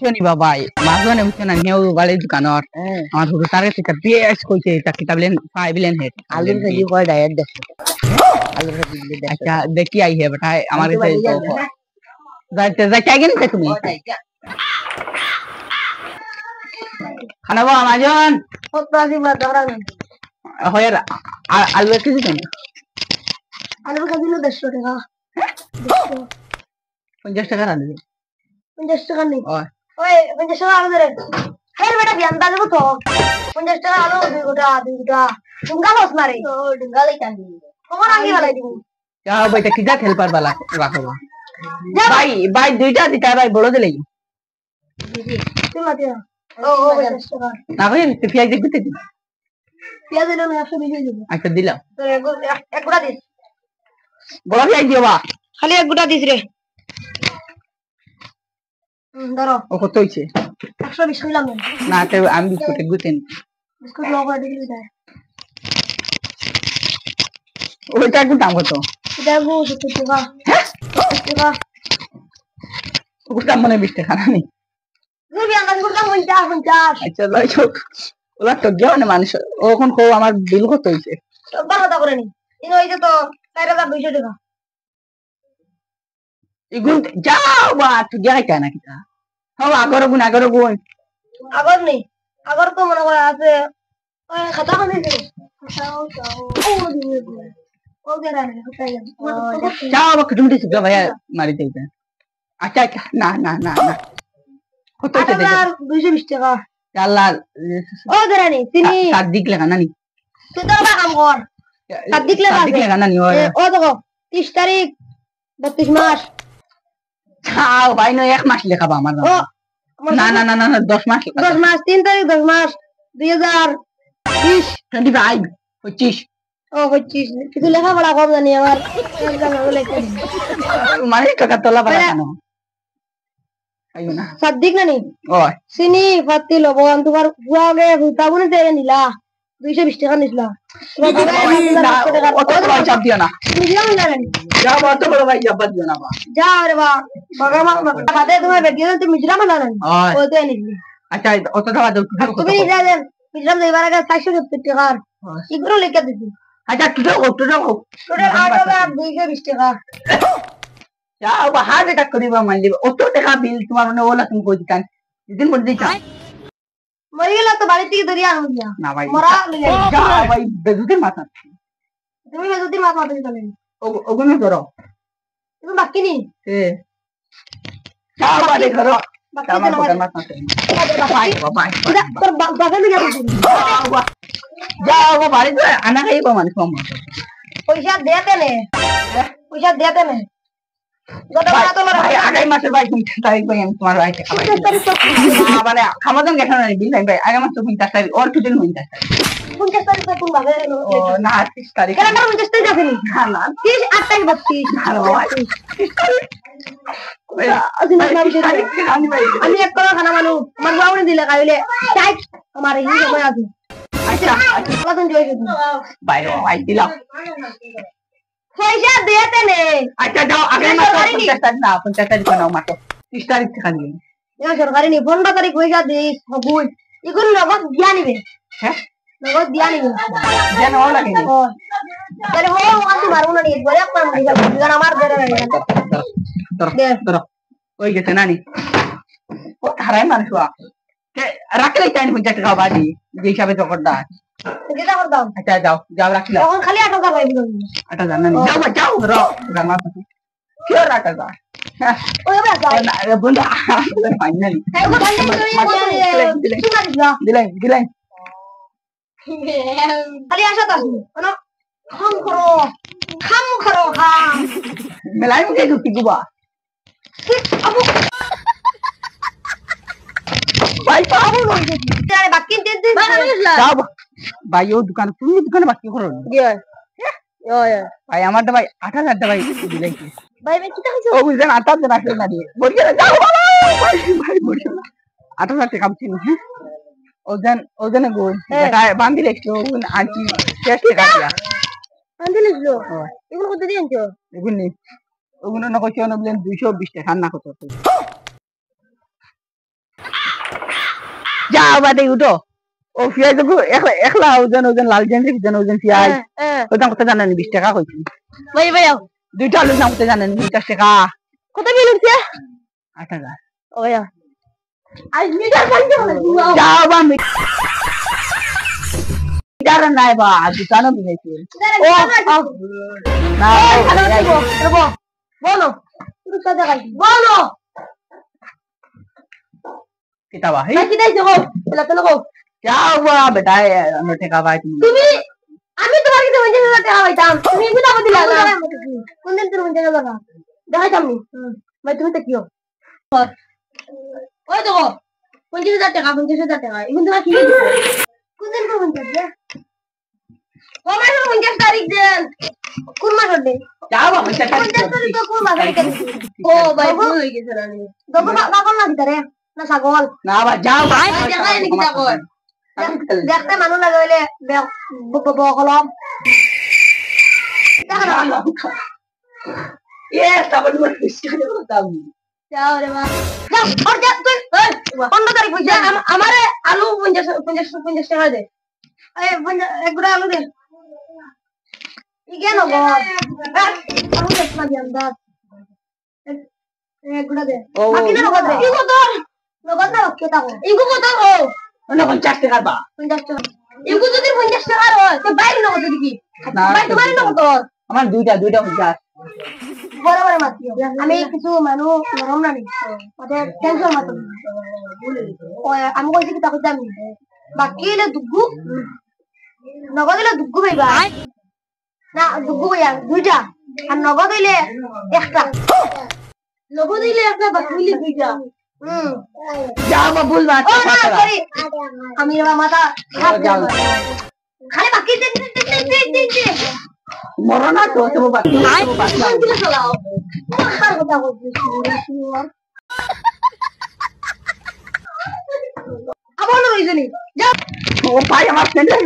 শুনি বাবাই মাঝখানে বুঝছো না নেও বাড়ির দোকানত আমার হুড়ু তারে থেকে বেশ কইছে এটা কিতাবলেন পাইবিলেন হে আলুর কেজি কয় ডায়েট দেখো আলুর কেজি দিলে আচ্ছা দেখি আই হে বেটাই আমার কাছে যাইতে যাইতে আগে নিতে তুমি খানা বাবা মাজন হয় আলু এক কেজি দেন আলুর কেজি 150 টাকা 50 টাকা আলু 50 টাকা নেই ওই 50 টাকা আলু দে হ্যাঁ বেটা বিয়ান্তা দেবো তো 50 টাকা আলু দুই গোটা ডুঙ্গা বস মারে ও ডুঙ্গা লাইতাম কখন আগে বালাই দিব যাও বেটা কিটা হেল্পার বালা রাখো ভাই ভাই দুইটা দিতা ভাই বড় দিলেই তুই মাতিয়া ও 50 টাকা না ভাই পেঁয়াজ দেখতে দিন পেঁয়াজ দিলে 120 দিব আচ্ছা দিলাম তো এক গোটা দিস বড় পেঁয়াজ দিও বা খালি এক গোটা দিস রে ধরো ও কত হইছে 120 কইলাম না তো আমি বিস্কুট গুতেন বিস্কুট লগা দিলি যায় ওইটা একটু দাম কত এটা গো 70 টাকা 70 টাকা ওটা মনে 20 টাকা না নি তুই বিয়ান্তা করতাম 50 আচ্ছা লই চোখ ওলা তো গেও না মানুষ ওখন কো আমার বিল কত হইছে সবার কথা করে নি ইনো হইছে তো 4200 টাকা ইগুন যাও বা তুই যাই কেন কিটা হাও আগর গুণ আগর নেই আগর তো মনে করে আছে ওই খাতা খানে দিলে খাতাও চাও ও গেরা না খাতাই যাও বা কুটুম দিছ ভাই মারি দেই আচ্ছা আচ্ছা না না না না কত হইছে দেখ 220 টাকা আল্লাহ ও গেরা নি চিনি সাদিক লাগা না নি তুই তো বা কাম কর সাদিক লাগা না নি ও দেখো 30 তারিখ 32 মাস যাও ভাই ন এক মাস লেখাবা আমার ও না না না না 10 মাস 10 মাস 3 তারিখ 10 মাস 2020 25 25 ও 25 কিছু লেখা পড়া কম জানি আমার একদম লেখা মানে টাকা তোলা পারা কেন আইও না সাদিক না নি ও চিনি পাতি লবণ তোমার বুয়াগে ভুতাবুনি তেরে নিলা 220 টাকা নিছিলা অত বড় চাপ দিও না নিছিলাম না যাও অত বড় ভাই চাপ দিও না বা যাও রে বা বাবা বাদে তোমার বেটিও তুমি মিজরাম না ও তো নিলি আচ্ছা অত দাও তুমি নিলা দেন মিজরাম দেবার আগে 470 টাকা ইগরো লেখা দিছি আচ্ছা টোটাল টোটাল 8220 টাকা যাও বা হাত এটা করিবা মান দিবা অত টাকা বিল তোমার মনে ওলা তুমি কই দিতাম দিন মধ্যে দিতা মরে গেল তো বাড়ি থেকে ধরিয়া আনো দিয়া না ভাই মরা লইয়া যাও ভাই বেজুদের মাথা তুমি যদি মাথা দিতে চলে ওগুলো ধরো তুমি বাকি নি এ যাও বা দেখো বাকি আমার তো পকেট না মাথা বাই বাই তোর বাবা নিয়ে যাবো যাও বা বাড়ি তো আনা খাইবা মানুষ কম পয়সা দেতে নে পয়সা দেতে নে আগামী মাসের ভাই 50 তারিখ ভাই আমি তোমার ভাইকে খাওয়াই মানে খামাদান গেছে না বিল ভাই আগামী মাসে 50 তারিখ অর টুটেল 50 তারিখ 50 তারিখ কোন ভাবে না 30 তারিখ কেন 50 তারিখ আছে না না 30 8 তারিখ 32 ভালো ভাই 30 তারিখ আমি এক করে খানা মানু আমার বাউনি দিলে খাইলে চাই আমার এই সময় আছে আচ্ছা কতন জয় বাইরে ভাই দিলাম পয়সা দেতে নে আচ্ছা যাও আগামী মাসে 50 তারিখ না 50 তারিখ নাও মাত্র 30 তারিখ থেকে দিন ইয়া সরকারি নি 15 তারিখ পয়সা দেই হবুই এগুলো নগদ দিয়া নিবে হ্যাঁ নগদ দিয়া নিবে যেন ও লাগে নি তাহলে ও আমি মারবো না নি বলে আপনার দিগান আমার ধরে ধরো ওই গেছে নানি ও হারাই মানুষ রাখলে চাইনি 50 টাকা বাড়ি যে হিসাবে জগৎটা যেটা করতাম আচ্ছা যাও যাও রাখলে এখন খালি 8 টাকা পাইবো আটা জানা নি যাও যাও রো গামা কি রাখা যা ওই এবার যাও না বন্ধু ফাইনালি দিলাই দিলাই খালি আসা তো কোনো খাম করো খাম মেলাই মুখে ঢুকি গুবা ভাই পাবো না আরে বাকি দে দে যাও ভাই ও দোকান তুমি দোকানে বাকি করো ভাই আমার তো ভাই 8000 টাকা ভাই দিলাই ভাই কি টাকা ও বুঝেন 8000 আসলে না দিয়ে বড়িয়া যাও ভাই বড়িয়া 8000 টাকা কামছি হ্যাঁ ওজন গোল এটা বান্ধি রেখছো আনছি শেষ টাকা বান্ধি রেখছো এগুলো কত দিয়েছো এগুলো না কইছো না বলেন 220 টাকা না কত যাও বাদে উঠো ও পিয়াজ একলা ওজন লাল জেন্সি ওজন পিয়াজ ওজন কত জানেন 20 টাকা কইছি ভাই ভাই দুইটা আলু দাম কত জানেন 50 টাকা কত বিল উঠছে 8000 ও ভাই আজ মিটার বন্ধ হলো যাও বা মিটার নাই বা দুটানো বিনেছি ও না বলো তুই সাদা গাই বলো কিতাবা হে কি দেই যাও এলা তো লাগো যাও বা বেটা আমরা টাকা পাই তুমি আমি তোমার কাছে 50000 টাকা পাইতাম তুমি কি দাম দিলা না কোন দিন তুমি 50000 টাকা দেখাইতাম নি ভাই তুমি তো কিও ওই দেখো 50000 টাকা 50000 টাকা এখন তোমার কি দিছো কোন দিন কোন দিন ও মাস 50 তারিখ দেন কোন মাস হবে যাও বা 50 তারিখ তো কোন মাস ও ভাই ভুল হয়ে গেছে না দবো পাগল না দিতারে না ছাগল না বা যাও বা দেখাই নাকি ছাগল দেখতে মানুষ লাগে হইলে কলম এ সাবল মত বিস্কিট দাও যাও রে মা যাও আর যা তুই 15 তারিখ হইছে আমারে আলু 50 টাকা দে এই এক গুড়া আলু দে ইগেন গো আলু দে না দিয়াম দা এক গুড়া দে বাকি না নগদ দে ইগো তোর নগদ না রক্ষে থাকো ইগো কত ও 50 টাকা বা 50 টাকা ইগো যদি 50 টাকা হয় তো বাইরে নগদ দিবি ভাই তোমার নগদ আমার দুইটা 50 বড় বড় মাছ আমি কিছু মানুষ নরম না নি ওদের টেনশন মাত্র আমি কইছি কি তাকে দামি বাকি এলে দুগু নগদ এলে দুগু ভাইবা না দুগু ভাইয়া দুইটা আর নগদ এলে একটা নগদ এলে একটা বাকি এলে দুইটা যাও বা ভুল বাত ও না সরি আমি মাথা খালি বাকি দিন মরনা তো তুমি বাকি চালাও মাখার কথা বলছিস আবার লইজনি যা ও ভাই আমার সেন্টার